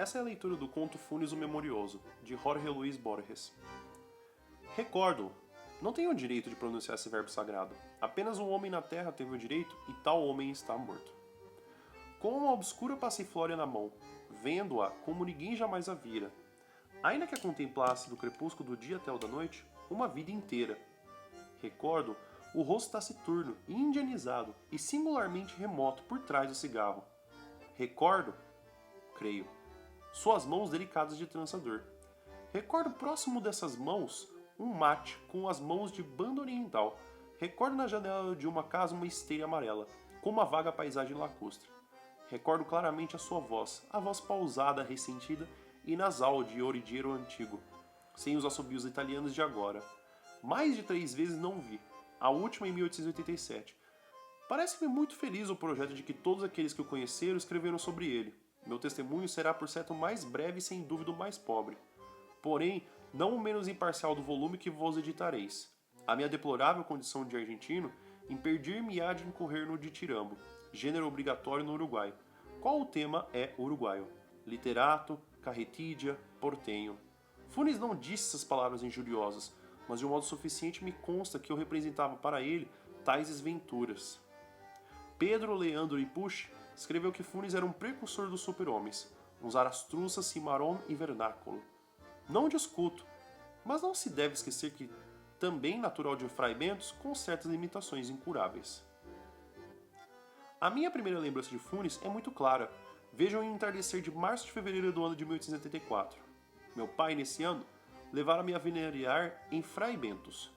Essa é a leitura do conto Funes o Memorioso, de Jorge Luis Borges. Recordo, não tenho o direito de pronunciar esse verbo sagrado. Apenas um homem na terra teve o direito e tal homem está morto. Com uma obscura passiflória na mão, vendo-a como ninguém jamais a vira, ainda que a contemplasse do crepúsculo do dia até o da noite, uma vida inteira. Recordo o rosto taciturno e indianizado e singularmente remoto por trás do cigarro. Recordo, creio, suas mãos delicadas de trançador. Recordo próximo dessas mãos um mate com as mãos de banda oriental. Recordo na janela de uma casa uma esteira amarela, com uma vaga paisagem lacustre. Recordo claramente a sua voz, a voz pausada, ressentida e nasal de origeiro antigo, sem os assobios italianos de agora. Mais de 3 vezes não vi, a última em 1887. Parece-me muito feliz o projeto de que todos aqueles que o conheceram escreveram sobre ele. Meu testemunho será por certo mais breve e sem dúvida o mais pobre. Porém, não o menos imparcial do volume que vos editareis. A minha deplorável condição de argentino impedir-me-á de incorrer no ditirambo, gênero obrigatório no Uruguai. Qual o tema é uruguaio? Literato, carretídia, portenho. Funes não disse essas palavras injuriosas, mas de um modo suficiente me consta que eu representava para ele tais desventuras. Pedro Leandro Ipuch escreveu que Funes era um precursor dos super-homens, um Zarastruça, Cimarron e Vernáculo. Não discuto, mas não se deve esquecer que, também natural de Fray Bentos, com certas limitações incuráveis. A minha primeira lembrança de Funes é muito clara. Vejam em entardecer de março de fevereiro do ano de 1884. Meu pai, nesse ano, levara-me a venerear em Fray Bentos.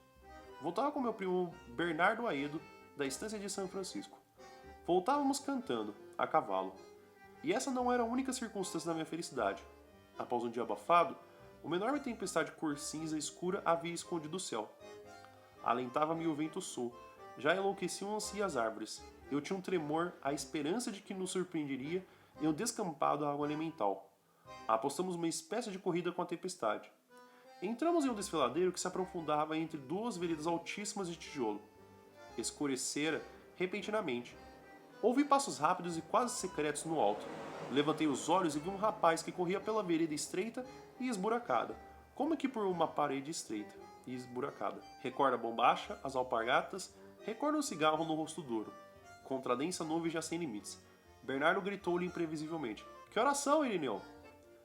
Voltava com meu primo Bernardo Aedo, da estância de São Francisco. Voltávamos cantando, a cavalo. E essa não era a única circunstância da minha felicidade. Após um dia abafado, uma enorme tempestade cor cinza escura havia escondido o céu. Alentava-me o vento sul. Já enlouqueciam-se as árvores. Eu tinha um tremor, a esperança de que nos surpreenderia em um descampado água elemental. Apostamos uma espécie de corrida com a tempestade. Entramos em um desfiladeiro que se aprofundava entre 2 veredas altíssimas de tijolo. Escurecera repentinamente. Ouvi passos rápidos e quase secretos no alto. Levantei os olhos e vi um rapaz que corria pela vereda estreita e esburacada, como que por uma parede estreita e esburacada. Recordo a bombacha, as alpargatas, recordo o cigarro no rosto duro. Contra a densa nuvem já sem limites. Bernardo gritou-lhe imprevisivelmente: "Que horas são, Irineu?"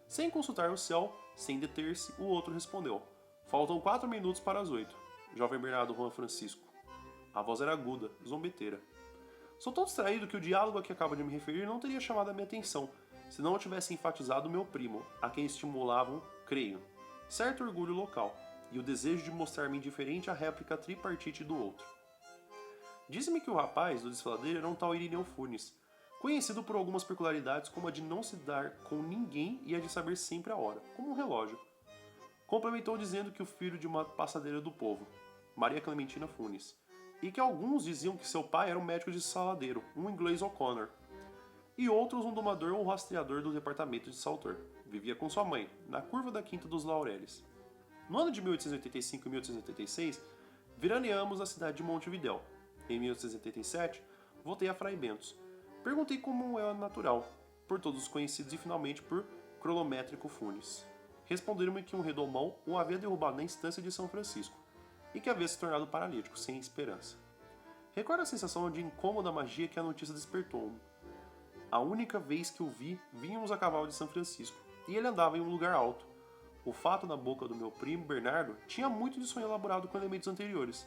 Sem consultar o céu, sem deter-se, o outro respondeu: "Faltam 4 minutos para as 8. Jovem Bernardo Juan Francisco." A voz era aguda, zombeteira. Sou tão distraído que o diálogo a que acabo de me referir não teria chamado a minha atenção, se não eu tivesse enfatizado meu primo, a quem estimulavam, creio, certo orgulho local, e o desejo de mostrar-me indiferente à réplica tripartite do outro. Disse-me que o rapaz do desfiladeiro era um tal Irineu Funes, conhecido por algumas peculiaridades como a de não se dar com ninguém e a de saber sempre a hora, como um relógio. Complementou dizendo que o filho de uma passadeira do povo, Maria Clementina Funes, e que alguns diziam que seu pai era um médico de saladeiro, um inglês O'Connor, e outros um domador ou rastreador do departamento de Saltor. Vivia com sua mãe, na curva da Quinta dos Laureles. No ano de 1885 e 1886, veraneamos a cidade de Montevidéu. Em 1887, voltei a Fray Bentos. Perguntei como é natural, por todos os conhecidos e finalmente por Cronométrico Funes. Responderam-me que um redomão o havia derrubado na instância de São Francisco, e que havia se tornado paralítico, sem esperança. Recordo a sensação de incômoda magia que a notícia despertou-me. A única vez que o vi, vínhamos a cavalo de São Francisco, e ele andava em um lugar alto. O fato na boca do meu primo, Bernardo, tinha muito de sonho elaborado com elementos anteriores.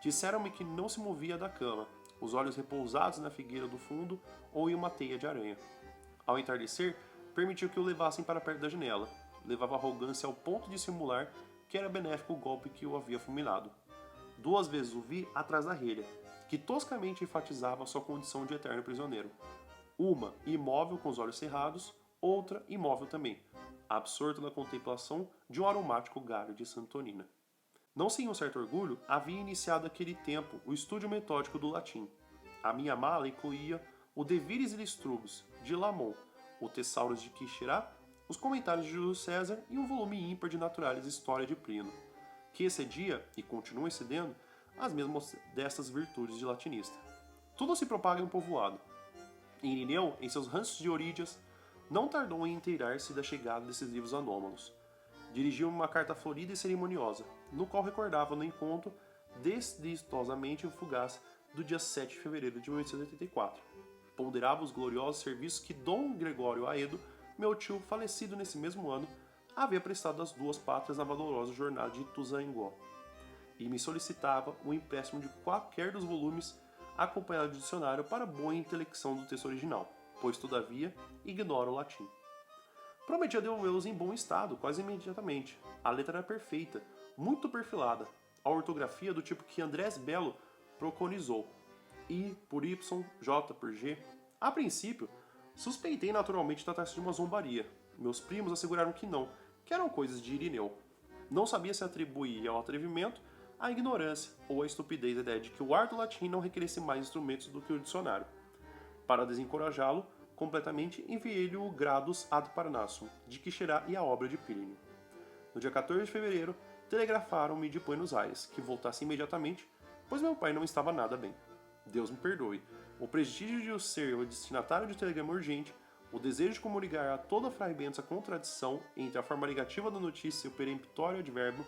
Disseram-me que não se movia da cama, os olhos repousados na figueira do fundo ou em uma teia de aranha. Ao entardecer, permitiu que o levassem para perto da janela. Levava arrogância ao ponto de simular que era benéfico o golpe que o havia fulminado. 2 vezes o vi atrás da relha, que toscamente enfatizava sua condição de eterno prisioneiro. Uma, imóvel com os olhos cerrados, outra, imóvel também, absorto na contemplação de um aromático galho de santonina. Não sem um certo orgulho, havia iniciado aquele tempo o estudo metódico do latim. A minha mala incluía o De Viris Illustribus, de Lamon, o Thesaurus de Quixirá, os comentários de Júlio César e um volume ímpar de Naturalis História de Plino, que excedia, e continua excedendo, as mesmas destas virtudes de latinista. Tudo se propaga em um povoado. Em Irineu, em seus ranchos de Orídias, não tardou em inteirar-se da chegada desses livros anômalos. Dirigiu-me uma carta florida e cerimoniosa, no qual recordava no encontro desditosamente fugaz do dia 7 de fevereiro de 1884. Ponderava os gloriosos serviços que Dom Gregório Aedo, meu tio falecido nesse mesmo ano, havia prestado às duas pátrias na valorosa jornada de Ituzaingó, e me solicitava o empréstimo de qualquer dos volumes acompanhado de dicionário para boa intelecção do texto original, pois, todavia, ignoro o latim. Prometia devolvê-los em bom estado, quase imediatamente. A letra era perfeita, muito perfilada, a ortografia do tipo que Andrés Bello preconizou, I por Y, J por G. A princípio, suspeitei naturalmente tratar-se de uma zombaria. Meus primos asseguraram que não, que eram coisas de Irineu. Não sabia se atribuía ao atrevimento, à ignorância ou à estupidez a ideia de que o arte latim não requeresse mais instrumentos do que o dicionário. Para desencorajá-lo completamente, enviei-lhe o Gradus ad Parnassum, de Quixerá e a obra de Plínio. No dia 14 de fevereiro, telegrafaram-me de Buenos Aires que voltasse imediatamente, pois meu pai não estava nada bem. Deus me perdoe. O prestígio de eu ser o destinatário de telegrama urgente, o desejo de comunicar a toda a Fray Bento a contradição entre a forma negativa da notícia e o peremptório advérbio,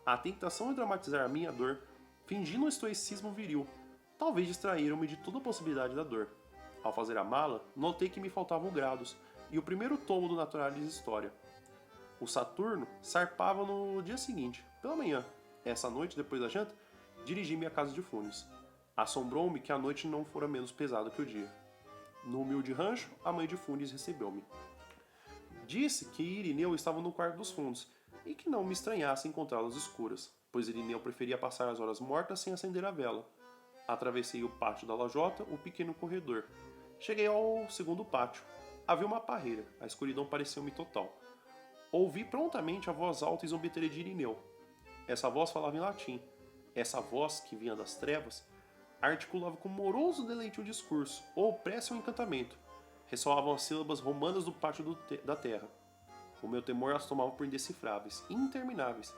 a tentação de dramatizar a minha dor, fingindo um estoicismo viril, talvez distraíram-me de toda a possibilidade da dor. Ao fazer a mala, notei que me faltavam grados e o primeiro tomo do Naturalis Historia. O Saturno zarpava no dia seguinte, pela manhã. Essa noite, depois da janta, dirigi-me à casa de Funes. Assombrou-me que a noite não fora menos pesada que o dia. No humilde rancho, a mãe de Funes recebeu-me. Disse que Irineu estava no quarto dos fundos e que não me estranhasse encontrá-las escuras, pois Irineu preferia passar as horas mortas sem acender a vela. Atravessei o pátio da lajota, o pequeno corredor. Cheguei ao segundo pátio. Havia uma parreira, a escuridão pareceu-me total. Ouvi prontamente a voz alta e zombeteira de Irineu. Essa voz falava em latim. Essa voz, que vinha das trevas, articulava com moroso deleite o discurso, ou prece ou encantamento. Ressoavam as sílabas romanas do pátio da terra. O meu temor as tomava por indecifráveis, intermináveis.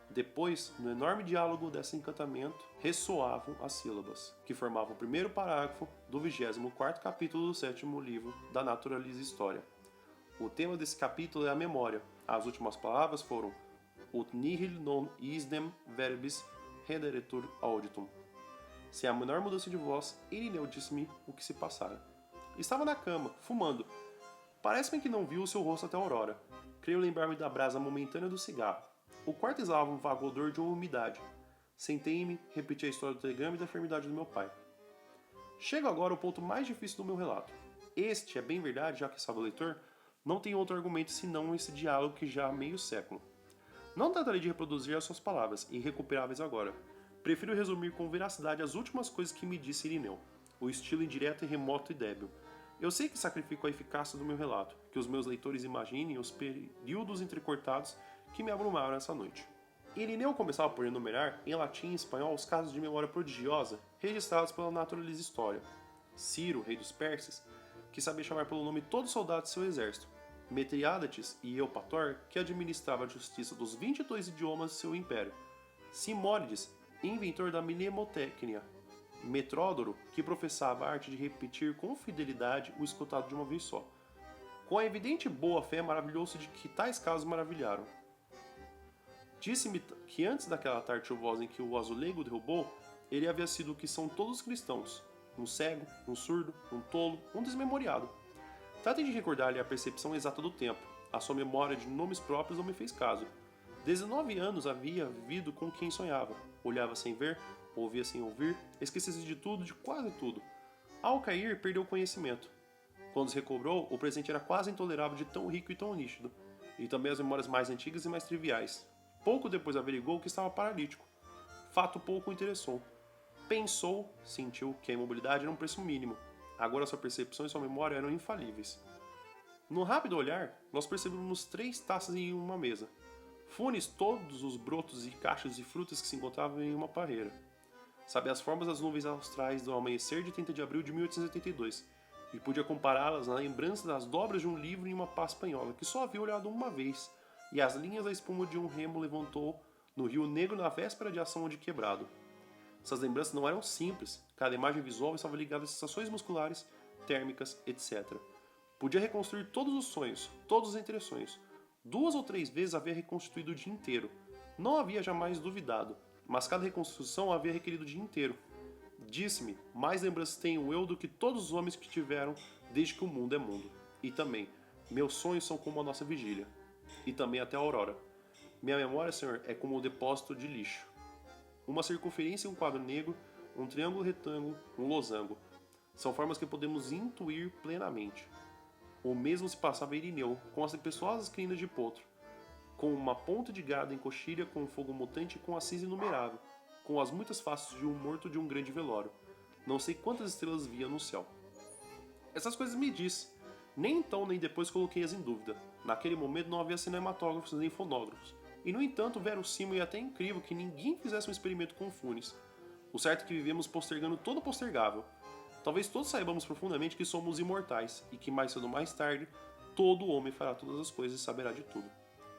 Depois, no enorme diálogo desse encantamento, ressoavam as sílabas, que formavam o primeiro parágrafo do 24º capítulo do 7º livro da Naturalis Historia. O tema desse capítulo é a memória. As últimas palavras foram Ut nihil non isdem verbis rederetur auditum. Sem a menor mudança de voz, Irineu disse-me o que se passara. Estava na cama, fumando. Parece-me que não viu o seu rosto até a aurora. Creio lembrar-me da brasa momentânea do cigarro. O quarto exalava um vago odor de umidade. Sentei-me, repeti a história do telegrama e da enfermidade do meu pai. Chego agora ao ponto mais difícil do meu relato. Este, é bem verdade, já que sabe o leitor, não tem outro argumento senão esse diálogo que já há meio século. Não tratarei de reproduzir as suas palavras, irrecuperáveis agora. Prefiro resumir com veracidade as últimas coisas que me disse Irineu, o estilo indireto e remoto e débil. Eu sei que sacrifico a eficácia do meu relato, que os meus leitores imaginem os períodos entrecortados que me abrumaram essa noite. Irineu começava por enumerar, em latim e espanhol, os casos de memória prodigiosa registrados pela Naturalis Historia. Ciro, rei dos persas, que sabia chamar pelo nome todo soldado de seu exército. Metriadates e Eupator, que administrava a justiça dos 22 idiomas de seu império. Simónides, inventor da mnemotecnia. Metródoro, que professava a arte de repetir com fidelidade o escutado de uma vez só. Com a evidente boa-fé, maravilhou-se de que tais casos maravilharam. Disse-me que antes daquela tarde chuvosa em que o azulejo derrubou, ele havia sido o que são todos os cristãos: um cego, um surdo, um tolo, um desmemoriado. Tratem de recordar-lhe a percepção exata do tempo. A sua memória de nomes próprios não me fez caso. 19 anos havia vivido com quem sonhava. Olhava sem ver, ouvia sem ouvir, esquecia-se de tudo, de quase tudo. Ao cair, perdeu o conhecimento. Quando se recobrou, o presente era quase intolerável de tão rico e tão nítido. E também as memórias mais antigas e mais triviais. Pouco depois averigou que estava paralítico. Fato pouco o interessou. Pensou, sentiu que a imobilidade era um preço mínimo. Agora sua percepção e sua memória eram infalíveis. No rápido olhar, nós percebemos 3 taças em uma mesa. Funes todos os brotos e caixas de frutas que se encontravam em uma parreira. Sabia as formas das nuvens austrais do amanhecer de 30 de abril de 1882 e podia compará-las na lembrança das dobras de um livro em uma pá espanhola que só havia olhado uma vez e as linhas da espuma de um remo levantou no Rio Negro na véspera de ação de quebrado. Essas lembranças não eram simples, cada imagem visual estava ligada a sensações musculares, térmicas, etc. Podia reconstruir todos os sonhos, todos os entressonhos. 2 ou 3 vezes havia reconstituído o dia inteiro. Não havia jamais duvidado, mas cada reconstrução havia requerido o dia inteiro. Disse-me, mais lembranças tenho eu do que todos os homens que tiveram desde que o mundo é mundo. E também, meus sonhos são como a nossa vigília. E também até a aurora. Minha memória, Senhor, é como um depósito de lixo. Uma circunferência e um quadro negro, um triângulo retângulo, um losango. São formas que podemos intuir plenamente. O mesmo se passava em Irineu, com as tempestuosas crinas de potro, com uma ponta de gado em coxilha, com um fogo mutante e com a cinza inumerável, com as muitas faces de um morto de um grande velório. Não sei quantas estrelas via no céu. Essas coisas me disse. Nem então nem depois coloquei-as em dúvida. Naquele momento não havia cinematógrafos nem fonógrafos. E no entanto, verossímil e até incrível que ninguém fizesse um experimento com Funes. O certo é que vivemos postergando todo o postergável. Talvez todos saibamos profundamente que somos imortais e que mais cedo ou mais tarde todo homem fará todas as coisas e saberá de tudo.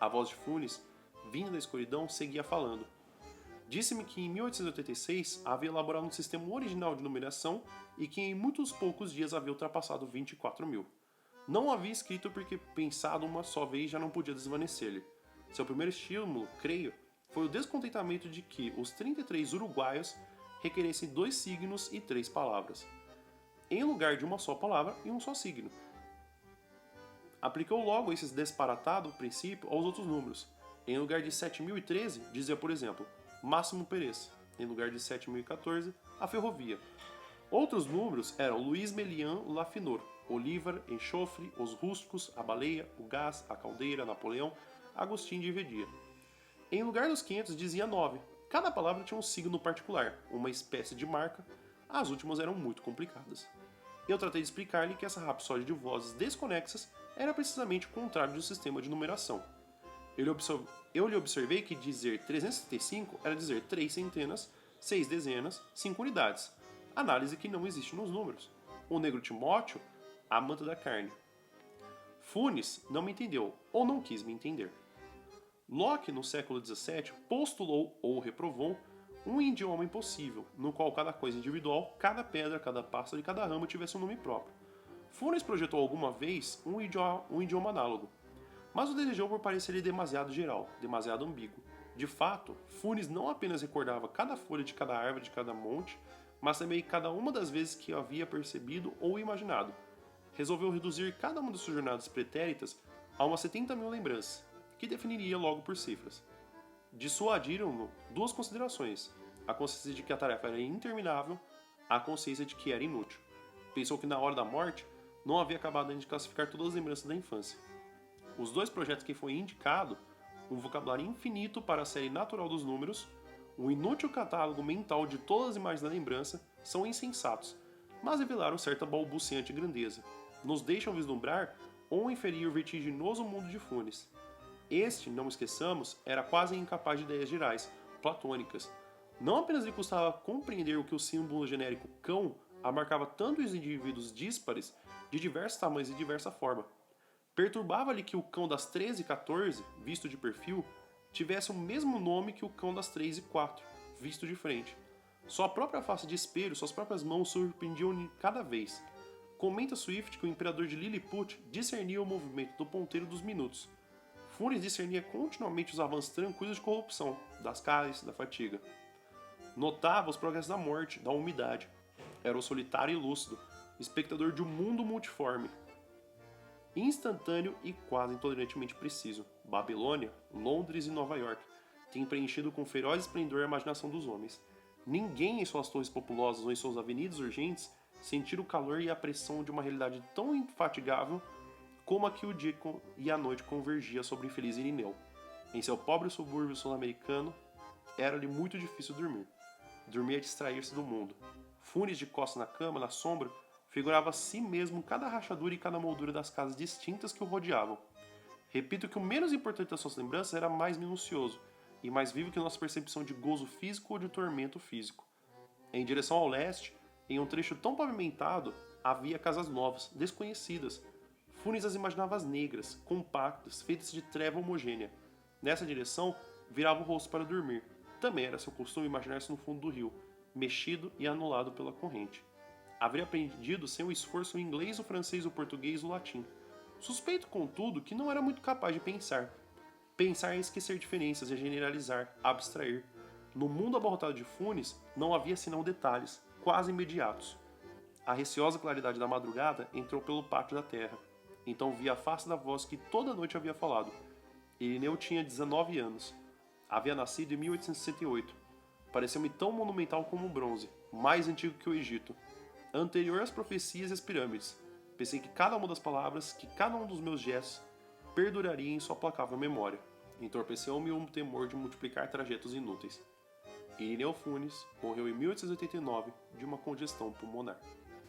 A voz de Funes, vinda da escuridão, seguia falando. Disse-me que em 1886 havia elaborado um sistema original de numeração e que em muitos poucos dias havia ultrapassado 24.000. Não havia escrito porque pensado uma só vez já não podia desvanecer-lhe. Seu primeiro estímulo, creio, foi o descontentamento de que os 33 uruguaios requeressem 2 signos e 3 palavras, em lugar de uma só palavra e um só signo. Aplicou logo esse disparatado princípio aos outros números. Em lugar de 7.013, dizia, por exemplo, Máximo Perez. Em lugar de 7.014, a ferrovia. Outros números eram Luiz Melian Lafinor, Olivar, Enxofre, os rústicos, a baleia, o gás, a caldeira, Napoleão, Agostinho de Vedia. Em lugar dos 500, dizia 9. Cada palavra tinha um signo particular, uma espécie de marca. As últimas eram muito complicadas. Eu tratei de explicar-lhe que essa rapsódia de vozes desconexas era precisamente o contrário do sistema de numeração. Eu lhe observei que dizer 365 era dizer 3 centenas, 6 dezenas, 5 unidades, análise que não existe nos números. O negro Timóteo, a manta da carne. Funes não me entendeu, ou não quis me entender. Locke, no século XVII, postulou ou reprovou um idioma impossível, no qual cada coisa individual, cada pedra, cada pássaro e cada ramo tivesse um nome próprio. Funes projetou alguma vez um idioma análogo, mas o desejou por parecer-lhe demasiado geral, demasiado ambíguo. De fato, Funes não apenas recordava cada folha de cada árvore de cada monte, mas também cada uma das vezes que havia percebido ou imaginado. Resolveu reduzir cada uma de suas jornadas pretéritas a umas 70.000 lembranças, que definiria logo por cifras. Dissuadiram-no 2 considerações: a consciência de que a tarefa era interminável, a consciência de que era inútil. Pensou que na hora da morte não havia acabado ainda de classificar todas as lembranças da infância. Os 2 projetos que foi indicado, um vocabulário infinito para a série natural dos números, um inútil catálogo mental de todas as imagens da lembrança, são insensatos, mas revelaram certa balbuciante grandeza. Nos deixam vislumbrar ou inferir o vertiginoso mundo de Funes. Este, não esqueçamos, era quase incapaz de ideias gerais, platônicas. Não apenas lhe custava compreender o que o símbolo genérico cão amarcava tanto os indivíduos díspares de diversos tamanhos e diversa forma. Perturbava-lhe que o cão das 13 e 14, visto de perfil, tivesse o mesmo nome que o cão das 3 e 4, visto de frente. Sua própria face de espelho, suas próprias mãos surpreendiam-lhe cada vez. Comenta Swift que o imperador de Lilliput discernia o movimento do ponteiro dos minutos. Funes discernia continuamente os avanços tranquilos de corrupção, das cálices, da fatiga. Notava os progressos da morte, da umidade. Era o solitário e lúcido, espectador de um mundo multiforme, instantâneo e quase intolerantemente preciso. Babilônia, Londres e Nova York têm preenchido com feroz esplendor a imaginação dos homens. Ninguém em suas torres populosas ou em suas avenidas urgentes sentir o calor e a pressão de uma realidade tão infatigável como a que o dia e a noite convergia sobre o infeliz Irineu. Em seu pobre subúrbio sul-americano, era-lhe muito difícil dormir. Dormia distrair-se do mundo. Funes de costas na cama, na sombra, figurava a si mesmo cada rachadura e cada moldura das casas distintas que o rodeavam. Repito que o menos importante das suas lembranças era mais minucioso e mais vivo que nossa percepção de gozo físico ou de tormento físico. Em direção ao leste, em um trecho tão pavimentado, havia casas novas, desconhecidas. Funes as imaginava negras, compactas, feitas de treva homogênea. Nessa direção, virava o rosto para dormir. Também era seu costume imaginar-se no fundo do rio, mexido e anulado pela corrente. Haveria aprendido sem o esforço o inglês, o francês, o português e o latim. Suspeito, contudo, que não era muito capaz de pensar. Pensar é esquecer diferenças, é generalizar, abstrair. No mundo abarrotado de Funes, não havia senão detalhes, quase imediatos. A receosa claridade da madrugada entrou pelo pátio da terra. Então vi a face da voz que toda noite havia falado. Irineu tinha 19 anos. Havia nascido em 1868. Pareceu-me tão monumental como o bronze, mais antigo que o Egito. Anterior às profecias e às pirâmides. Pensei que cada uma das palavras, que cada um dos meus gestos, perduraria em sua placável memória. Entorpeceu-me um temor de multiplicar trajetos inúteis. Irineu Funes morreu em 1889 de uma congestão pulmonar.